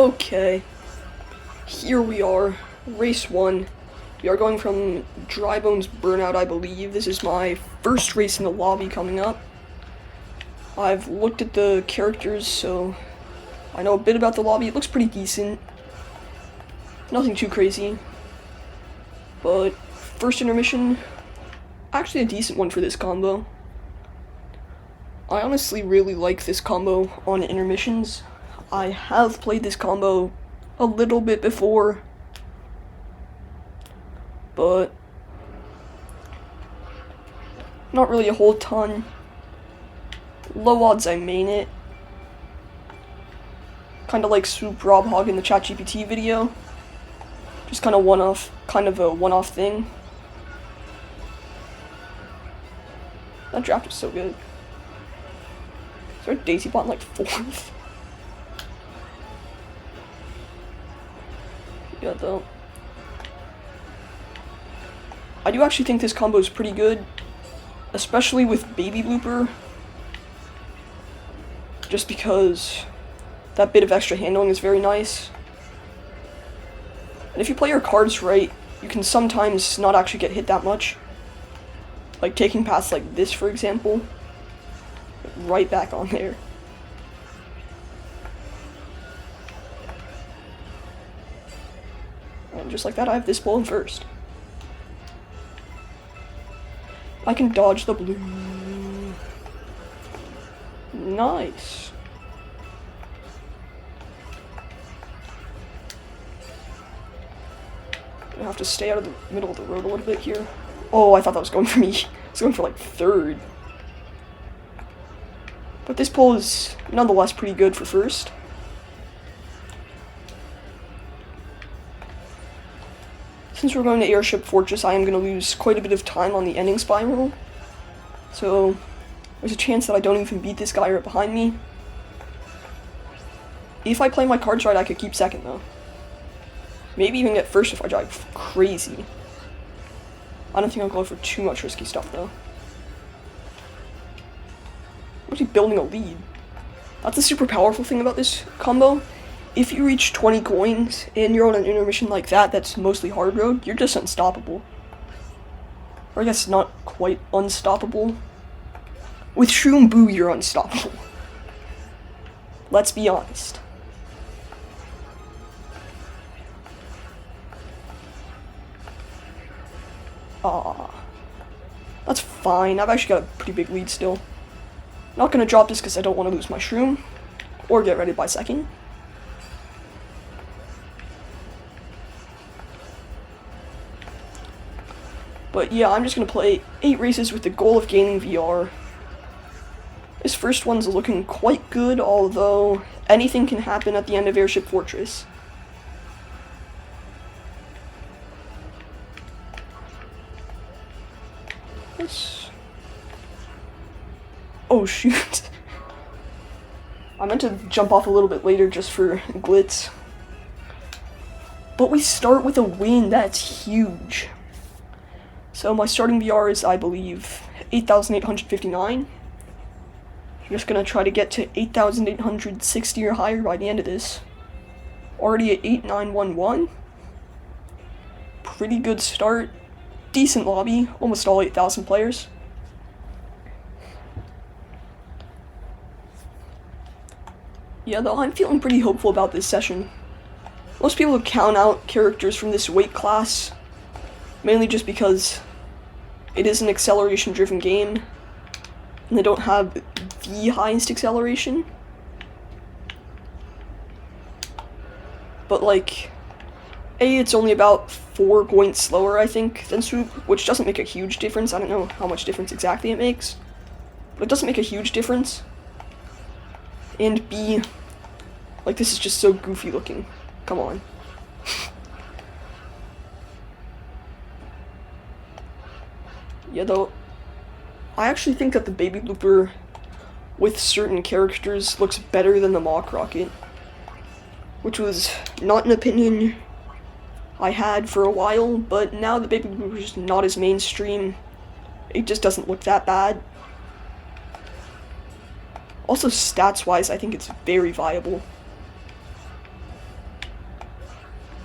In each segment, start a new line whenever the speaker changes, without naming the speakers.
Okay, here we are, race 1. We are going from Drybone's Burnout, I believe. This is my first race in the lobby coming up. I've looked at the characters, so I know a bit about the lobby. It looks pretty decent. Nothing too crazy. But first intermission, actually a decent one for this combo. I honestly really like this combo on intermissions. I have played this combo a little bit before, but not really a whole ton. Low odds I main it. Kinda like Swoop Rob Hog in the ChatGPT video. Just kind of a one-off thing. That draft is so good. Is there a Daisy bot in like 4th? Yeah, though. I do actually think this combo is pretty good, especially with Baby Blooper, just because that bit of extra handling is very nice. And if you play your cards right, you can sometimes not actually get hit that much. Like taking paths like this, for example, right back on there. And just like that, I have this ball in first. I can dodge the blue. Nice. I have to stay out of the middle of the road a little bit here. Oh, I thought that was going for me. It's going for like 3rd. But this pull is nonetheless pretty good for first. Since we're going to Airship Fortress, I am going to lose quite a bit of time on the ending spiral. So there's a chance that I don't even beat this guy right behind me. If I play my cards right, I could keep 2nd though. Maybe even get 1st if I drive crazy. I don't think I'll go for too much risky stuff though. I'm actually building a lead. That's a super powerful thing about this combo. If you reach 20 coins and you're on an intermission like that, that's mostly hard road, you're just unstoppable. Or I guess not quite unstoppable. With Shroom Boo, you're unstoppable. Let's be honest. That's fine. I've actually got a pretty big lead still. Not gonna drop this because I don't want to lose my Shroom or get ready by 2nd. But yeah, I'm just going to play 8 races with the goal of gaining VR. This first one's looking quite good, although anything can happen at the end of Airship Fortress. Yes. Oh shoot. I meant to jump off a little bit later just for glitz. But we start with a win, that's huge. So my starting VR is, I believe, 8,859. I'm just gonna try to get to 8,860 or higher by the end of this. Already at 8,911. Pretty good start. Decent lobby, almost all 8,000 players. Yeah, though, I'm feeling pretty hopeful about this session. Most people count out characters from this weight class, mainly just because it is an acceleration-driven game, and they don't have the highest acceleration. But like, it's only about 4 points slower, I think, than Swoop, which doesn't make a huge difference. I don't know how much difference exactly it makes, but it doesn't make a huge difference. And B, like, this is just so goofy looking. Come on. Yeah, though, I actually think that the Baby Blooper with certain characters looks better than the Mock Rocket, which was not an opinion I had for a while, but now the Baby Blooper is not as mainstream. It just doesn't look that bad. Also, stats-wise, I think it's very viable.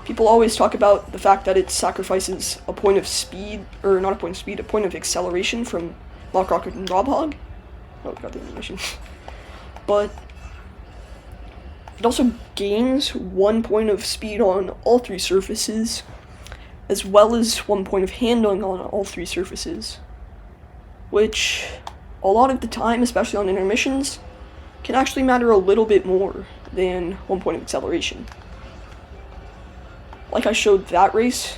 People always talk about the fact that it sacrifices a point of speed, or not a point of speed, a point of acceleration from Lock Rocket and Rob Hog. Oh, we got the animation. But it also gains 1 point of speed on all 3 surfaces, as well as 1 point of handling on all 3 surfaces, which a lot of the time, especially on intermissions, can actually matter a little bit more than 1 point of acceleration. Like I showed that race,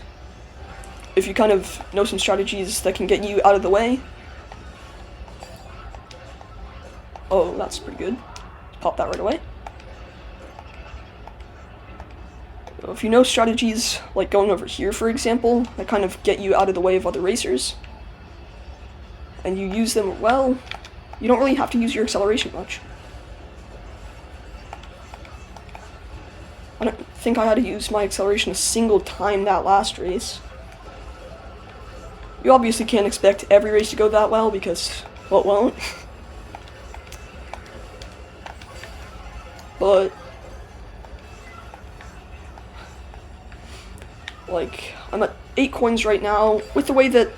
if you kind of know some strategies that can get you out of the way. Oh, that's pretty good. Pop that right away. If you know strategies like going over here, for example, that kind of get you out of the way of other racers, and you use them well, you don't really have to use your acceleration much. I don't think I had to use my acceleration a single time that last race. You obviously can't expect every race to go that well, because, well, it won't. But, like, I'm at 8 coins right now. With the way that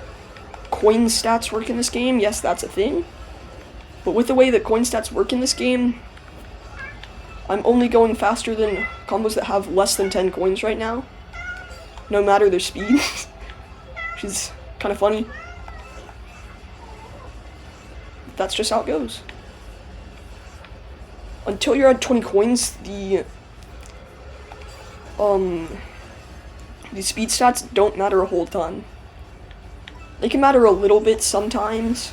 coin stats work in this game, yes, that's a thing. But with the way that coin stats work in this game, I'm only going faster than combos that have less than 10 coins right now, no matter their speed, which is kind of funny. That's just how it goes. Until you're at 20 coins, the speed stats don't matter a whole ton. They can matter a little bit sometimes,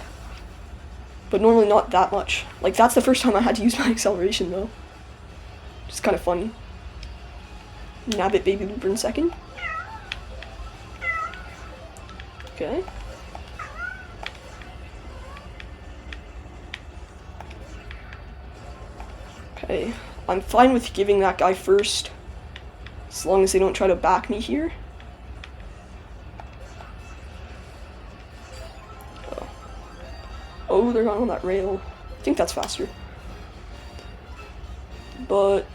but normally not that much. Like, that's the first time I had to use my acceleration, though. Just kind of funny. Nabbit Baby Blooper in second. Okay. Okay, I'm fine with giving that guy first, as long as they don't try to back me here. Oh, they're going on that rail. I think that's faster. But,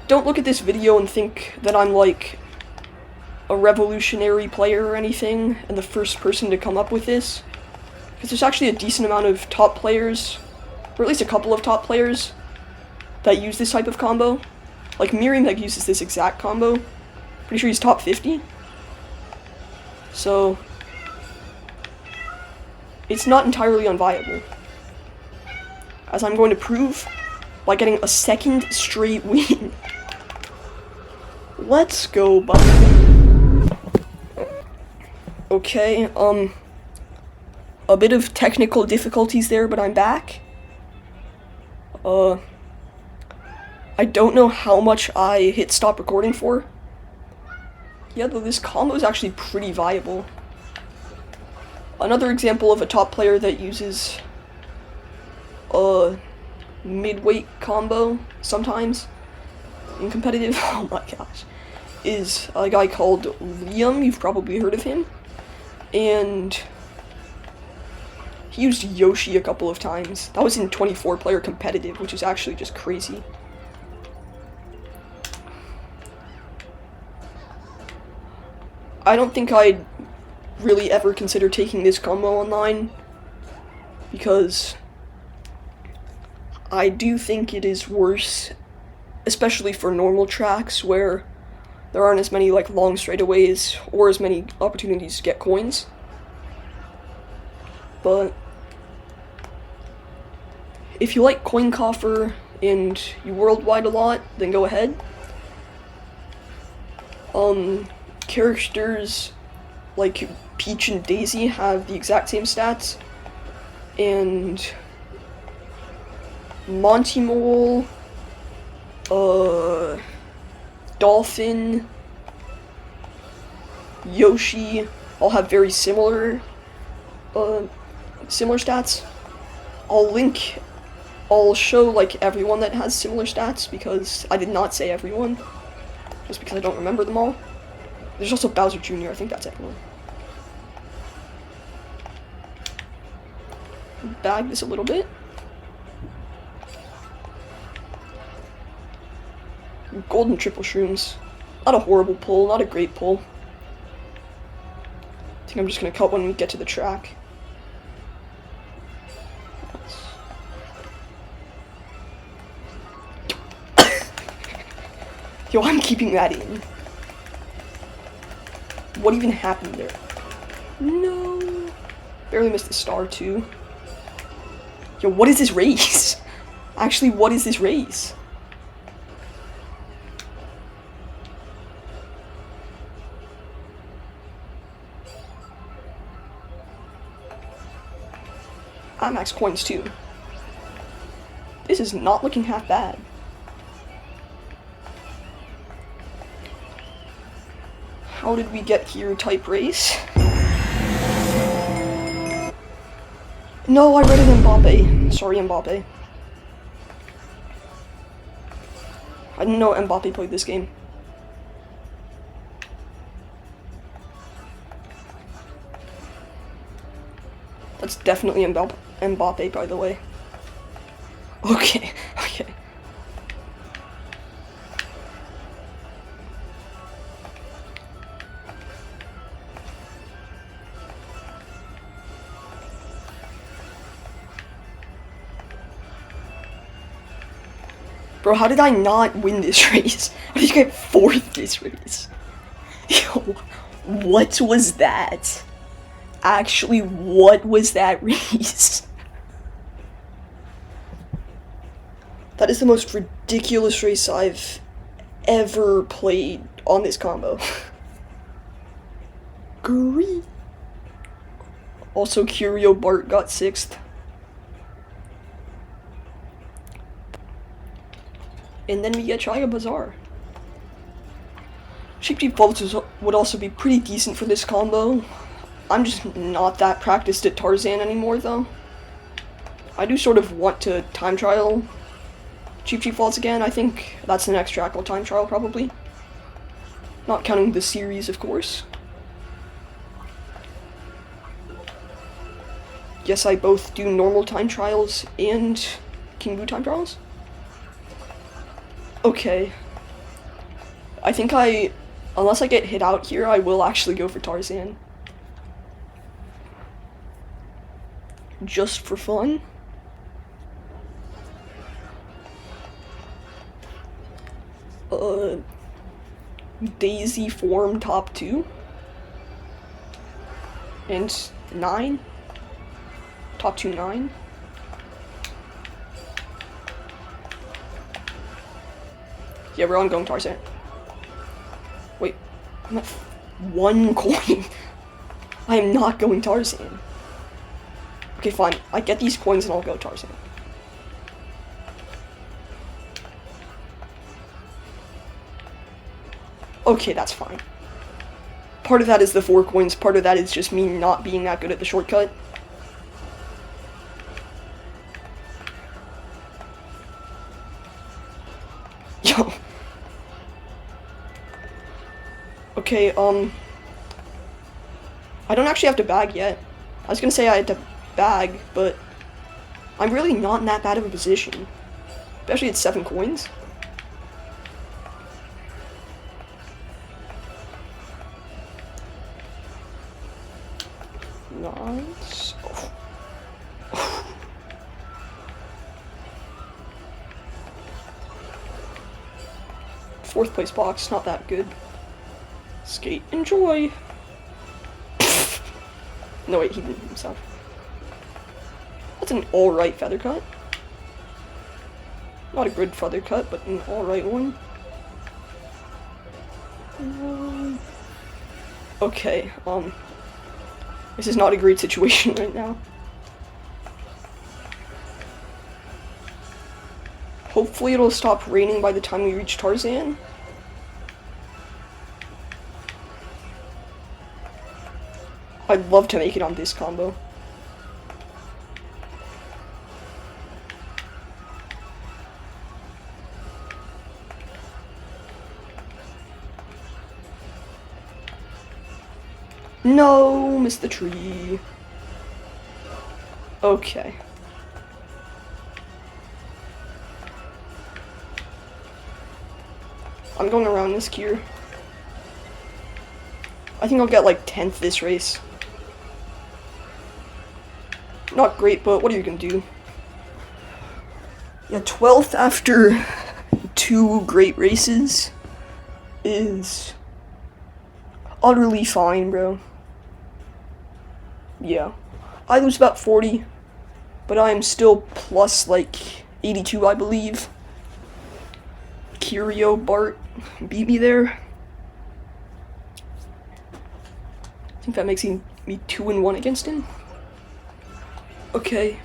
don't look at this video and think that I'm like a revolutionary player or anything, and the first person to come up with this. Because there's actually a decent amount of top players, or at least a couple of top players, that use this type of combo. Like Miriam uses this exact combo. Pretty sure he's top 50. So, it's not entirely unviable. As I'm going to prove by getting a second straight win. Let's go, buddy. Okay, a bit of technical difficulties there, but I'm back. I don't know how much I hit stop recording for. Yeah, though this combo is actually pretty viable. Another example of a top player that uses a mid-weight combo sometimes in competitive, oh my gosh, is a guy called Liam. You've probably heard of him. And he used Yoshi a couple of times. That was in 24-player competitive, which is actually just crazy. I don't think I'd really ever consider taking this combo online, because I do think it is worse, especially for normal tracks where there aren't as many like long straightaways or as many opportunities to get coins. But if you like Coin Coffer and you worldwide a lot, then go ahead. Characters like Peach and Daisy have the exact same stats, and Monty Mole, Dolphin, Yoshi all have very similar stats. I'll show like everyone that has similar stats, because I did not say everyone, just because I don't remember them all. There's also Bowser Jr., I think that's everyone. Bag this a little bit. golden triple shrooms. Not a horrible pull, not a great pull. I think I'm just gonna cut when we get to the track. Yo, I'm keeping that in. What even happened there? No. Barely missed the star, too. Yo, what is this race? Actually, what is this race? I max coins, too. This is not looking half bad. How did we get here type race? No, I read it Mbappe. Sorry, Mbappe. I didn't know Mbappe played this game. That's definitely Mbappe, by the way. Okay, okay. Bro, how did I not win this race? How did you get 4th this race? Yo, what was that? Actually, what was that race? That is the most ridiculous race I've ever played on this combo. Green. Also, Curio Bart got 6th. And then we get Chaya Bazaar. Cheap Cheap Vaults would also be pretty decent for this combo. I'm just not that practiced at Tarzan anymore, though. I do sort of want to time trial Cheap Cheap Vaults again. I think that's the next track I'll time trial, probably. Not counting the series, of course. Yes, I both do normal time trials and King Boo time trials. Okay. I think unless I get hit out here, I will actually go for Tarzan. Just for fun. Daisy form top 2. And 9. Top 2, 9. Yeah, we're on going Tarzan. Wait, I'm at 1 coin. I am not going Tarzan. Okay, fine. I get these coins and I'll go Tarzan. Okay, that's fine. Part of that is the 4 coins, part of that is just me not being that good at the shortcut. Yo. Okay, I don't actually have to bag yet. I was gonna say I had to bag, but I'm really not in that bad of a position. Especially at 7 coins. Nice. Oh. 4th place box, not that good. Skate, enjoy. No, wait, he didn't himself. That's an alright feather cut. Not a good feather cut, but an alright one. Okay, this is not a great situation right now. Hopefully it'll stop raining by the time we reach Tarzan. I'd love to make it on this combo. No, missed the tree. Okay. I'm going around this gear. I think I'll get like 10th this race. Not great, but what are you gonna do? Yeah, 12th after 2 great races is utterly fine, bro. Yeah. I lose about 40, but I am still plus like 82, I believe. Curio Bart beat me there. I think that makes me 2-1 against him. Okay.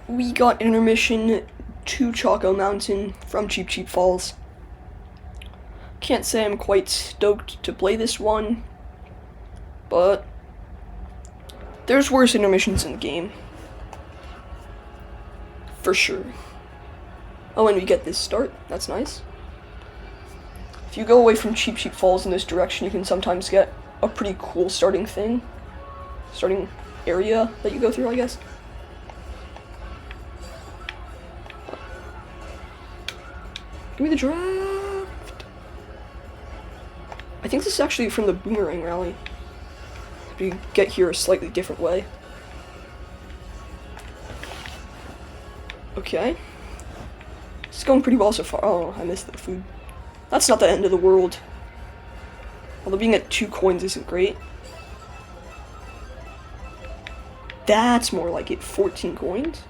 We got intermission to Choco Mountain from Cheep Cheep Falls. Can't say I'm quite stoked to play this one, but there's worse intermissions in the game. For sure. Oh, and we get this start. That's nice. If you go away from Cheep Cheep Falls in this direction, you can sometimes get a pretty cool starting area that you go through, I guess. Give me the draft. I think this is actually from the Boomerang Rally. We get here a slightly different way. Okay. It's going pretty well so far. Oh, I missed the food. That's not the end of the world. Although being at 2 coins isn't great. That's more like it. 14 coins.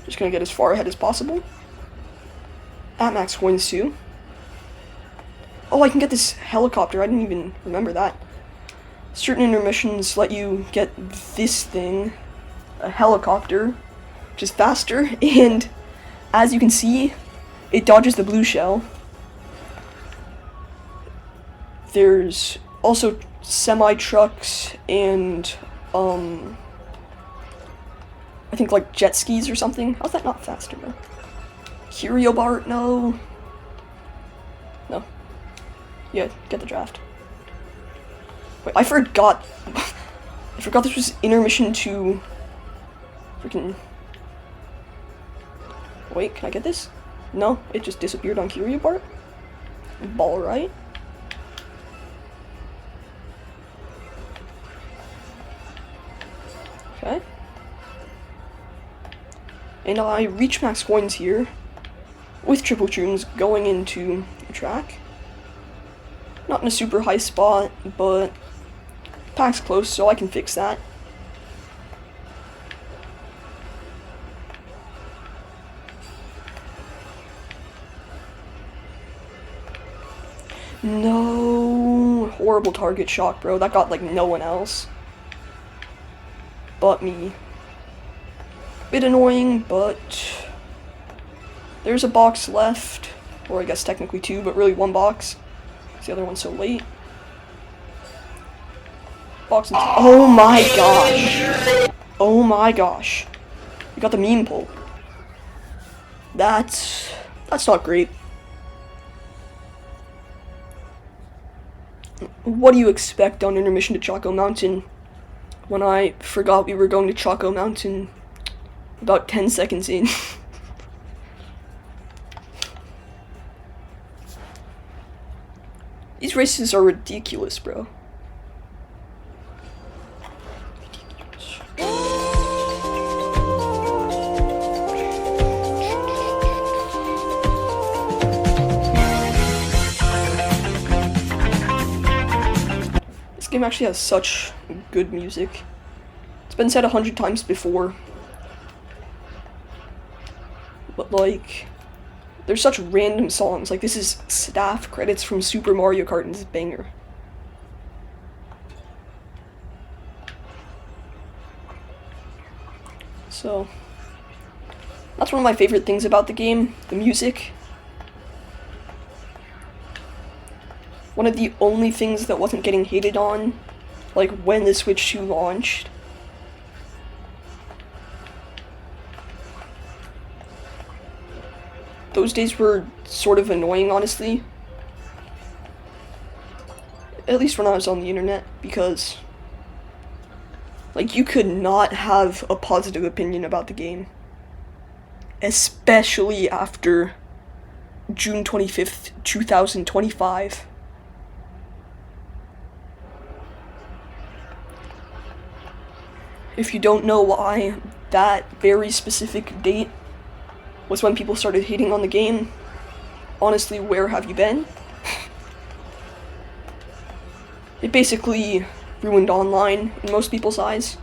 Just gonna get as far ahead as possible. At max coins too. Oh, I can get this helicopter. I didn't even remember that. Certain intermissions let you get this thing, a helicopter, which is faster, and as you can see, it dodges the blue shell. There's also semi-trucks and, I think like jet skis or something. How's that not faster, bro? Curio Bart, no. No. Yeah, get the draft. Wait, I forgot. I forgot this was intermission to freaking. Wait, can I get this? No, it just disappeared on Curio Bart. Ball right. Okay. And I reach max coins here with triple tunes going into the track. Not in a super high spot, but pack's close, so I can fix that. No, horrible target shock, bro. That got like no one else but me. Bit annoying, but there's a box left, or I guess technically 2, but really 1 box. The other one's so late. Box and oh my gosh! Oh my gosh! We got the meme pull. That's not great. What do you expect on intermission to Choco Mountain when I forgot we were going to Choco Mountain about 10 seconds in? These races are ridiculous, bro. This game actually has such good music. It's been said 100 times before. But like, there's such random songs. Like, this is staff credits from Super Mario Kart and this banger. So, that's one of my favorite things about the game, the music. One of the only things that wasn't getting hated on, like, when the Switch 2 launched. Those days were sort of annoying, honestly. At least when I was on the internet, because Like, you could not have a positive opinion about the game. Especially after June 25th, 2025. If you don't know why that very specific date was when people started hating on the game, honestly, where have you been? It basically ruined online in most people's eyes,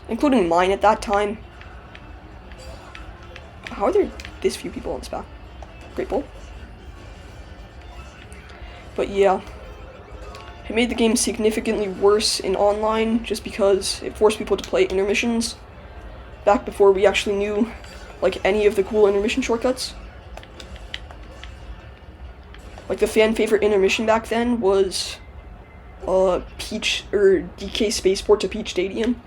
including mine at that time. How are there this few people on this path? Great Bull. But yeah, it made the game significantly worse in online just because it forced people to play intermissions back before we actually knew like any of the cool intermission shortcuts. Like the fan favorite intermission back then was Peach or DK Spaceport to Peach Stadium,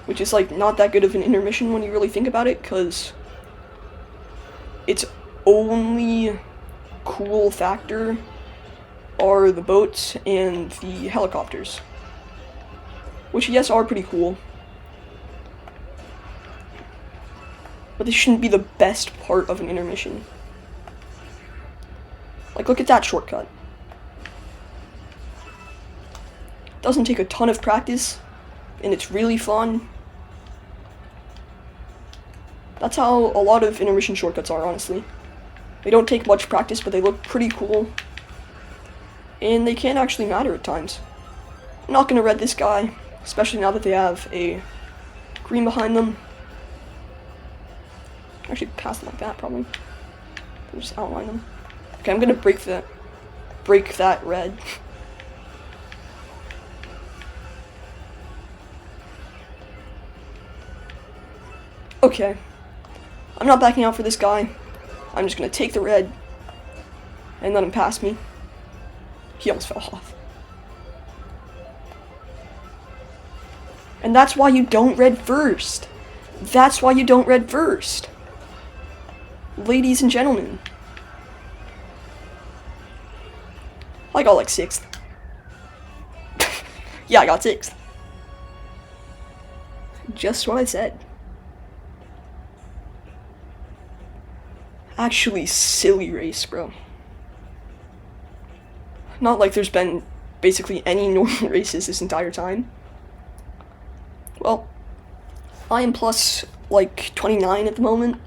which is like not that good of an intermission when you really think about it, because its only cool factor are the boats and the helicopters, which yes are pretty cool, but they shouldn't be the best part of an intermission. Like, look at that shortcut. Doesn't take a ton of practice, and it's really fun. That's how a lot of intermission shortcuts are, honestly. They don't take much practice, but they look pretty cool. And they can actually matter at times. I'm not gonna red this guy, especially now that they have a green behind them. Actually, pass them like that, probably. I'll just outline them. Okay, I'm gonna break that red. Okay. I'm not backing out for this guy. I'm just gonna take the red and let him pass me. He almost fell off. And that's why you don't red first. That's why you don't red first. Ladies and gentlemen. I got like 6th. Yeah, I got 6th. Just what I said. Actually, silly race, bro. Not like there's been basically any normal races this entire time. Well, I am plus like 29 at the moment,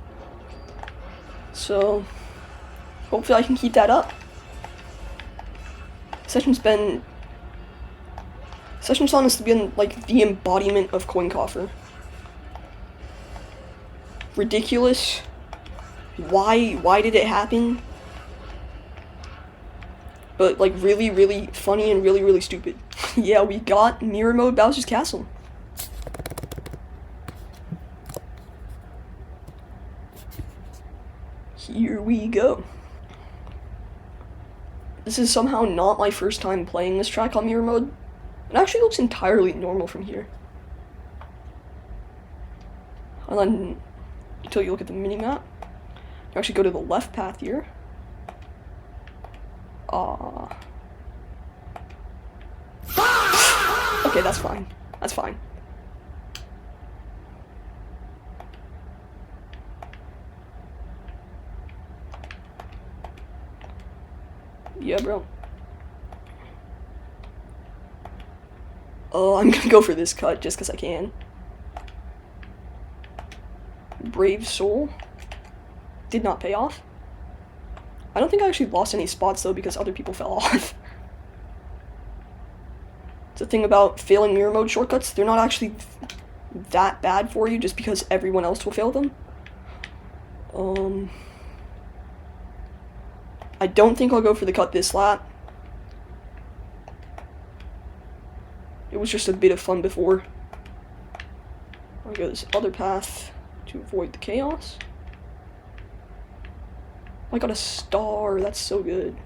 so hopefully I can keep that up. Session's honestly been like the embodiment of Coin Coffer. Ridiculous. Why did it happen? But like really, really funny and really, really stupid. Yeah, we got mirror mode Bowser's Castle. Here we go. This is somehow not my first time playing this track on mirror mode. It actually looks entirely normal from here. And then, until you look at the mini-map, you actually go to the left path here. Okay, that's fine. That's fine. Yeah, bro. I'm gonna go for this cut just because I can. Brave Soul. Did not pay off. I don't think I actually lost any spots though because other people fell off. It's the thing about failing mirror mode shortcuts, they're not actually that bad for you just because everyone else will fail them. I don't think I'll go for the cut this lap. It was just a bit of fun before. I'll go this other path to avoid the chaos. I got a star, that's so good.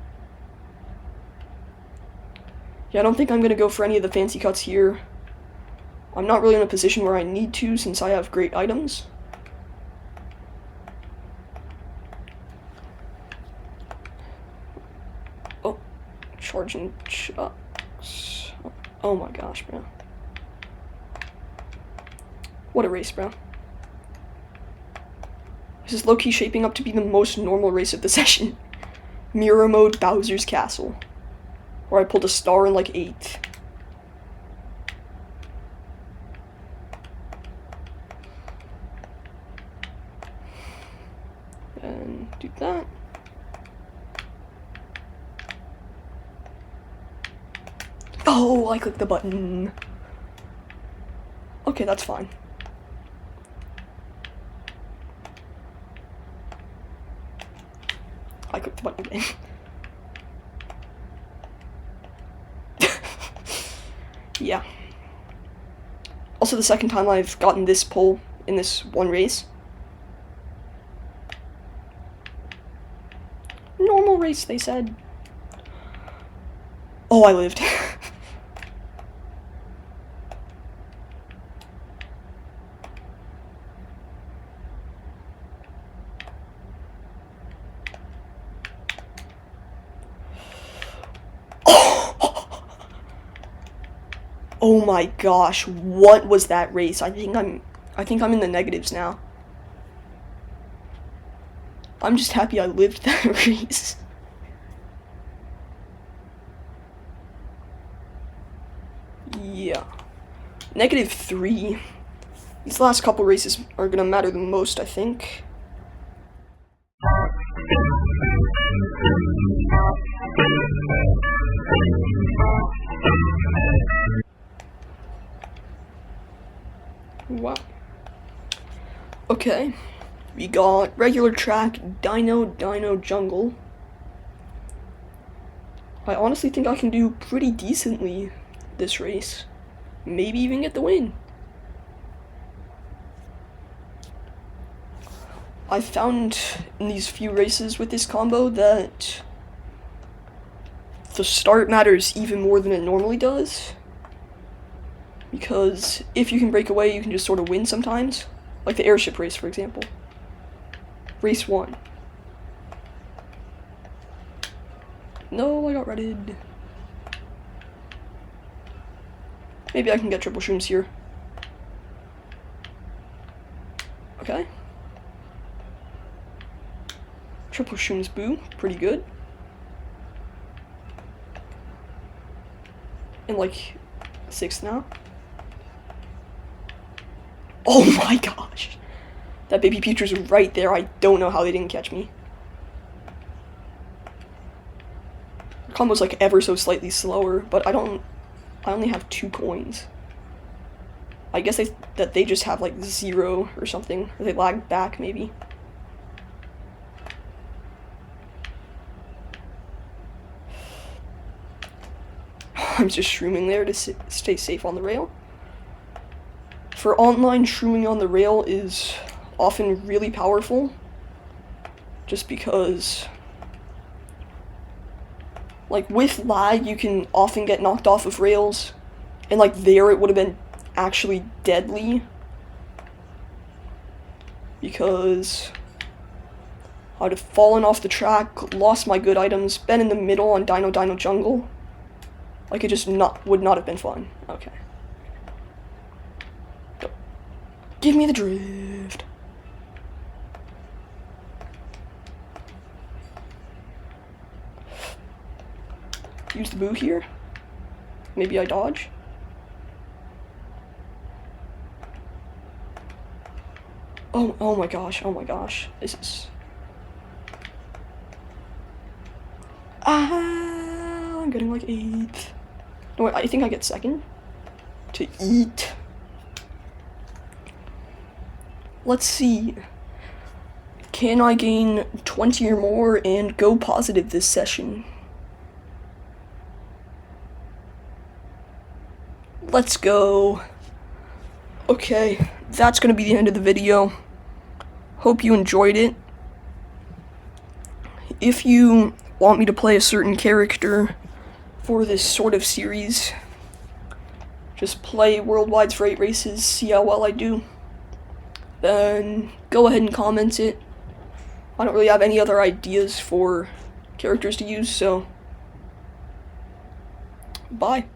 Yeah, I don't think I'm gonna go for any of the fancy cuts here. I'm not really in a position where I need to since I have great items. Oh, charging chucks. Oh my gosh, bro. What a race, bro. This is low-key shaping up to be the most normal race of the session. Mirror mode Bowser's Castle. Where I pulled a star in like 8th. And do that. Oh, I clicked the button. Okay, that's fine. I clicked the button again. Yeah. Also, the second time I've gotten this pull in this one race. Normal race, they said. Oh, I lived. Oh my gosh, what was that race? I think I'm in the negatives now. I'm just happy I lived that race. Yeah. -3. These last couple races are gonna matter the most, I think. Wow. Okay. We got regular track, Dino Jungle. I honestly think I can do pretty decently this race. Maybe even get the win. I found in these few races with this combo that the start matters even more than it normally does. Because if you can break away, you can just sort of win sometimes. Like the airship race, for example. Race 1. No, I got redded. Maybe I can get triple shrooms here. Okay. Triple shrooms boo, pretty good. In like 6th now. Oh my gosh. That baby Peacher's right there. I don't know how they didn't catch me. The combo's like ever so slightly slower, but I only have 2 coins. I guess they just have like 0 or something, or they lag back maybe. I'm just shrooming there to stay safe on the rail. For online, shrooming on the rail is often really powerful, just because, like, with lag, you can often get knocked off of rails, and, like, there it would have been actually deadly, because I would have fallen off the track, lost my good items, been in the middle on Dino Jungle. Like, it just would not have been fun. Okay. Go. Give me the drift. Use the boo here. Maybe I dodge. Oh my gosh, oh my gosh. This is... I'm getting like 8th. No, wait, I think I get 2nd. To eat. Let's see. Can I gain 20 or more and go positive this session? Let's go. Okay, that's gonna be the end of the video. Hope you enjoyed it. If you want me to play a certain character for this sort of series, just play Worldwides for 8 races, see how well I do. Then go ahead and comment it. I don't really have any other ideas for characters to use, so bye.